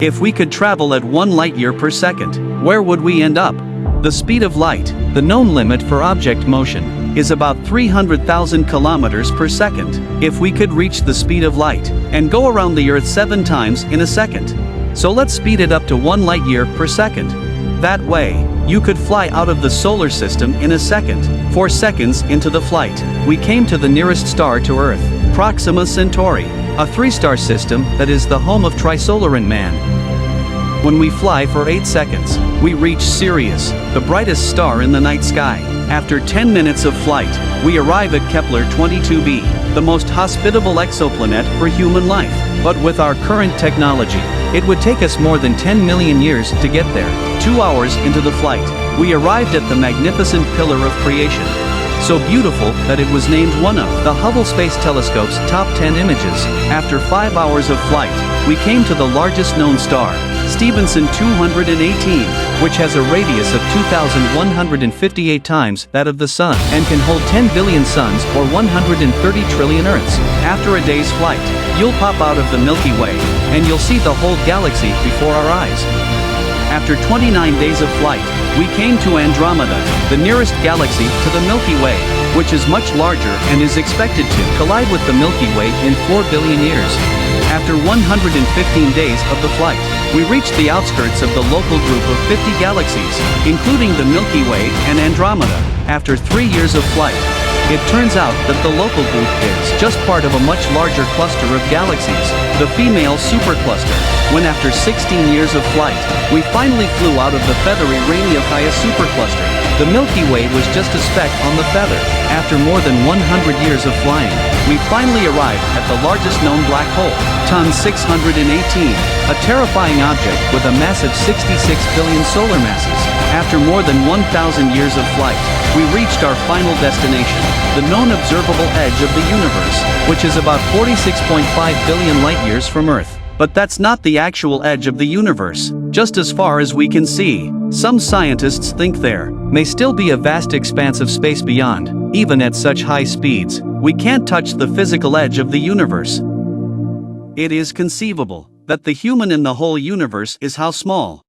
If we could travel at 1 light-year per second, where would we end up? The speed of light, the known limit for object motion, is about 300,000 kilometers per second. If we could reach the speed of light and go around the Earth 7 times in a second. So let's speed it up to 1 light-year per second. That way, you could fly out of the solar system in a second. 4 seconds into the flight, we came to the nearest star to Earth, Proxima Centauri, a 3-star system that is the home of Trisolaran Man. When we fly for 8 seconds, we reach Sirius, the brightest star in the night sky. After 10 minutes of flight, we arrive at Kepler 22b, the most hospitable exoplanet for human life. But with our current technology, it would take us more than 10 million years to get there. 2 hours into the flight, we arrived at the magnificent pillar of creation. So beautiful that it was named one of the Hubble Space Telescope's top 10 images. After 5 hours of flight, we came to the largest known star, Stephenson 218, which has a radius of 2,158 times that of the Sun and can hold 10 billion suns or 130 trillion Earths. After a day's flight, you'll pop out of the Milky Way, and you'll see the whole galaxy before our eyes. After 29 days of flight, we came to Andromeda, the nearest galaxy to the Milky Way, which is much larger and is expected to collide with the Milky Way in 4 billion years. After 115 days of the flight, we reached the outskirts of the local group of 50 galaxies, including the Milky Way and Andromeda. After 3 years of flight, it turns out that the local group is just part of a much larger cluster of galaxies, the female supercluster. When after 16 years of flight, we finally flew out of the feathery Raniocaya supercluster, the Milky Way was just a speck on the feather. After more than 100 years of flying, we finally arrived at the largest known black hole, Ton 618, a terrifying object with a massive 66 billion solar masses. After more than 1,000 years of flight, we reached our final destination, the known observable edge of the universe, which is about 46.5 billion light-years from Earth. But that's not the actual edge of the universe, just as far as we can see. Some scientists think there may still be a vast expanse of space beyond. Even at such high speeds, we can't touch the physical edge of the universe. It is conceivable that the human in the whole universe is how small.